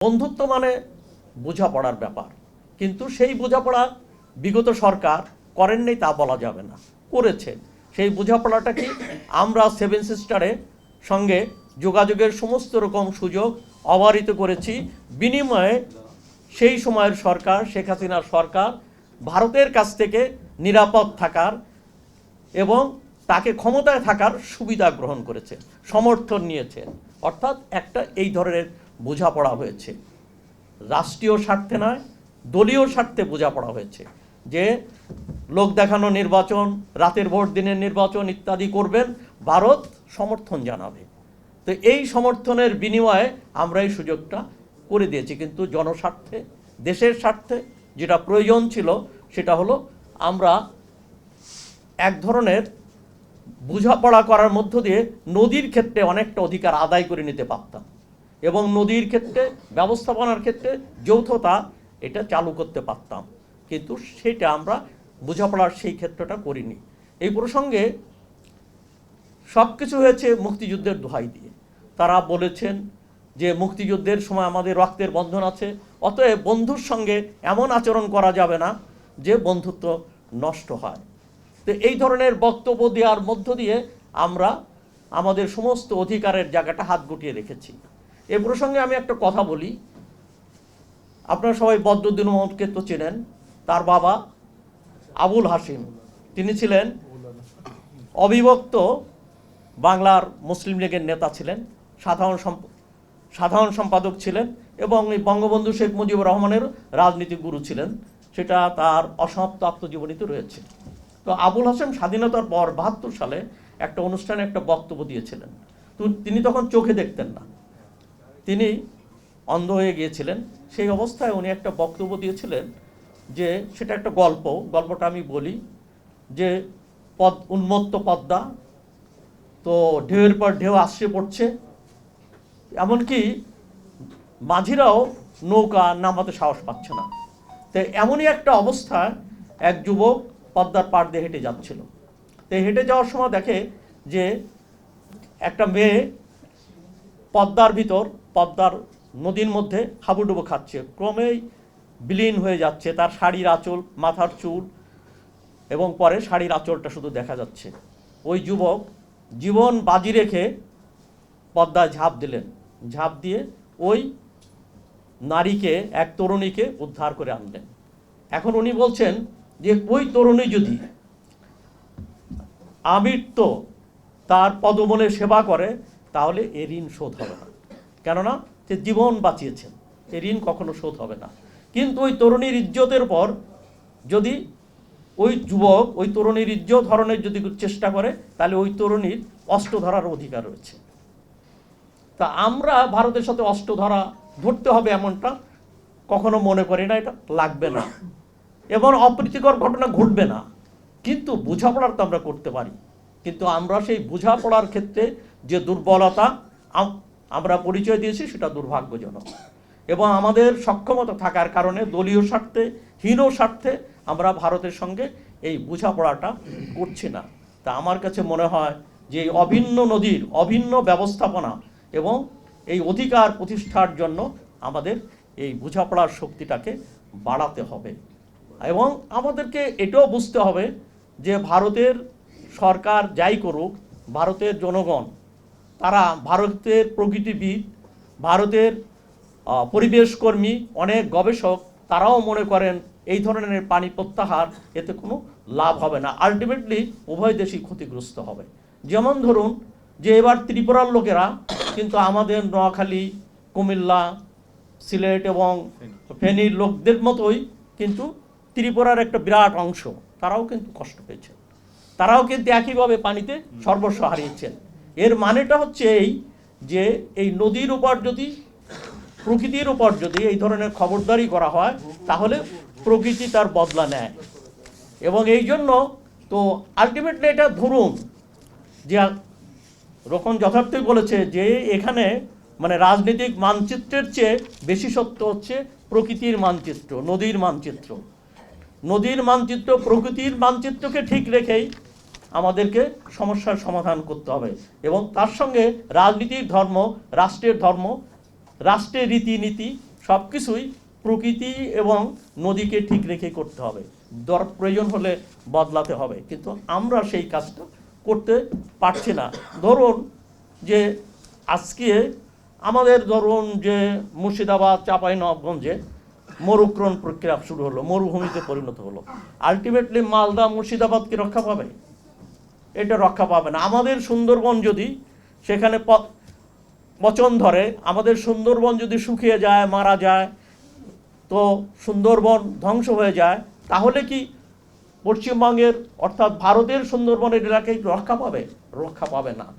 বন্ধুত্ব মানে বোঝাপড়ার ব্যাপার, কিন্তু সেই বোঝাপড়া বিগত সরকার করেননি তা বলা যাবে না, করেছে। সেই বোঝাপড়াটা কি, আমরা সেভেন সিস্টারের সঙ্গে যোগাযোগের সমস্ত রকম সুযোগ অবারিত করেছি। বিনিময়ে সেই সময়ের সরকার, শেখ হাসিনার সরকার, ভারতের কাছ থেকে নিরাপদ থাকার এবং তাকে ক্ষমতায় থাকার সুবিধা গ্রহণ করেছে, সমর্থন নিয়েছে। অর্থাৎ একটা এই ধরনের বোঝাপড়া হয়েছে, রাষ্ট্রীয় স্বার্থে নয়, দলীয় স্বার্থে বোঝাপড়া হয়েছে যে লোক দেখানো নির্বাচন, রাতের ভোট দিনের নির্বাচন ইত্যাদি করবেন, ভারত সমর্থন জানাবে। তো এই সমর্থনের বিনিময়ে আমরা এই সুযোগটা করে দিয়েছি, কিন্তু জনস্বার্থে, দেশের স্বার্থে যেটা প্রয়োজন ছিল সেটা হলো আমরা এক ধরনের বোঝাপড়া করার মধ্য দিয়ে নদীর ক্ষেত্রে অনেকটা অধিকার আদায় করে নিতে পারতাম এবং নদীর ক্ষেত্রে, ব্যবস্থাপনার ক্ষেত্রে যৌথতা এটা চালু করতে পারতাম, কিন্তু সেটা আমরা বোঝাপড়ার সেই ক্ষেত্রটা করিনি। এই প্রসঙ্গে সব কিছু হয়েছে মুক্তিযুদ্ধের দোহাই দিয়ে। তারা বলেছেন যে মুক্তিযুদ্ধের সময় আমাদের রক্তের বন্ধন আছে, অতএব বন্ধুর সঙ্গে এমন আচরণ করা যাবে না যে বন্ধুত্ব নষ্ট হয়। তো এই ধরনের বক্তব্য দেওয়ার মধ্য দিয়ে আমরা আমাদের সমস্ত অধিকারের জায়গাটা হাত গুটিয়ে রেখেছি। এ প্রসঙ্গে আমি একটা কথা বলি, আপনারা সবাই বদরুদ্দীন মোহাম্মদকে তো চেনেন। তার বাবা আবুল হাসিম, তিনি ছিলেন অবিভক্ত বাংলার মুসলিম লীগের নেতা ছিলেন, সাধারণ সম্পাদক ছিলেন এবং এই বঙ্গবন্ধু শেখ মুজিবুর রহমানের রাজনীতিক গুরু ছিলেন। সেটা তার অসমাপ্ত আত্মজীবনীতে রয়েছে। তো আবুল হাসেম স্বাধীনতার পর ৭২ সালে একটা অনুষ্ঠানে একটা বক্তব্য দিয়েছিলেন। তো তিনি তখন চোখে দেখতেন না, তিনি অন্ধ হয়ে গিয়েছিলেন। সেই অবস্থায় উনি একটা বক্তব্য দিয়েছিলেন যে সেটা একটা গল্পটা আমি বলি, যে উন্মত্ত পদ্মা, তো ঢেউয়ের পর ঢেউ আসছে পড়ছে, এমনকি মাঝিরাও নৌকা নামাতে সাহস পাচ্ছে না। তো এমনই একটা অবস্থায় এক যুবক পদ্মার পাড় দিয়ে হেঁটে যাচ্ছিল। তো হেঁটে যাওয়ার সময় দেখে যে একটা মেয়ে পদ্মার নদীর মধ্যে হাবুডুবু খাচ্ছে, ক্রমেই বিলীন হয়ে যাচ্ছে। তার শাড়ির আঁচল, মাথার চুল এবং পরে শাড়ির আঁচলটা শুধু দেখা যাচ্ছে। ওই যুবক জীবন বাজি রেখে পদ্মায় ঝাঁপ দিয়ে ওই নারীকে, এক তরুণীকে উদ্ধার করে আনলেন। এখন উনি বলছেন যে ওই তরুণী যদি আমৃত্য তার পদমূলে সেবা করে তাহলে এ ঋণ শোধ হবে না, কেননা সে জীবন বাঁচিয়েছেন, এ ঋণ কখনো শোধ হবে না। কিন্তু ওই তরুণীর ইজ্জতের পর যদি ওই যুবক ওই তরুণীর ইজ্জত হরণের যদি চেষ্টা করে, তাহলে ওই তরুণীর অস্ত্র ধরার অধিকার রয়েছে। তা আমরা ভারতের সাথে অস্ত্র ধরতে হবে এমনটা কখনো মনে করি না, এটা লাগবে না এবং অপ্রীতিকর ঘটনা ঘটবে না। কিন্তু বোঝাপড়ার তো আমরা করতে পারি, কিন্তু আমরা সেই বোঝাপড়ার ক্ষেত্রে যে দুর্বলতা আমরা পরিচয় দিয়েছি সেটা দুর্ভাগ্যজনক এবং আমাদের সক্ষমতা থাকার কারণে দলীয় স্বার্থে, হীন স্বার্থে আমরা ভারতের সঙ্গে এই বোঝাপড়াটা করছি না। তা আমার কাছে মনে হয় যে এই অভিন্ন নদীর অভিন্ন ব্যবস্থাপনা এবং এই অধিকার প্রতিষ্ঠার জন্য আমাদের এই বোঝাপড়ার শক্তিটাকে বাড়াতে হবে এবং আমাদেরকে এটাও বুঝতে হবে যে ভারতের সরকার যাই করুক, ভারতের জনগণ, তারা ভারতের প্রকৃতিবিদ, ভারতের পরিবেশকর্মী, অনেক গবেষক, তারাও মনে করেন এই ধরনের পানি প্রত্যাহার এতে কোনো লাভ হবে না, আলটিমেটলি উভয় দেশই ক্ষতিগ্রস্ত হবে। যেমন ধরুন যে এবার ত্রিপুরার লোকেরা কিন্তু আমাদের নোয়াখালী, কুমিল্লা, সিলেট এবং ফেনীর লোকদের মতোই কিন্তু ত্রিপুরার একটা বিরাট অংশ তারাও কিন্তু কষ্ট পেয়েছে, তারাও কিন্তু একইভাবে পানিতে সর্বস্ব হারিয়েছেন। এর মানেটা হচ্ছে এই যে এই নদীর উপর যদি, প্রকৃতির উপর যদি এই ধরনের খবরদারি করা হয় তাহলে প্রকৃতি তার বদলা নেয় এবং এই জন্য তো আলটিমেটলি এটা ধরুন যে রকম যথার্থই বলেছে যে এখানে মানে রাজনৈতিক মানচিত্রের চেয়ে বেশি সত্য হচ্ছে প্রকৃতির মানচিত্র, নদীর মানচিত্র, প্রকৃতির মানচিত্রকে ঠিক রেখেই আমাদেরকে সমস্যার সমাধান করতে হবে এবং তার সঙ্গে রাজনীতির ধর্ম, রাষ্ট্রের ধর্ম, রাষ্ট্রের রীতিনীতি সব কিছুই প্রকৃতি এবং নদীকে ঠিক রেখে করতে হবে, প্রয়োজন হলে বদলাতে হবে, কিন্তু আমরা সেই কাজটা করতে পারছি না। ধরুন যে আজকে আমাদের ধরুন যে মুর্শিদাবাদ চাঁপাইনবাবগঞ্জে মরুকরণ প্রক্রিয়া শুরু হলো, মরুভূমিতে পরিণত হলো, আলটিমেটলি মালদা মুর্শিদাবাদ কি রক্ষা পাবে? এটা রক্ষা পাবে না। আমাদের সুন্দরবন যদি সেখানে পচন ধরে, আমাদের সুন্দরবন যদি শুকিয়ে যায়, মারা যায়, তো সুন্দরবন ধ্বংস হয়ে যায়, তাহলে কি পশ্চিমবঙ্গের অর্থাৎ ভারতের সুন্দরবনের এলাকায় রক্ষা পাবে? রক্ষা পাবে না।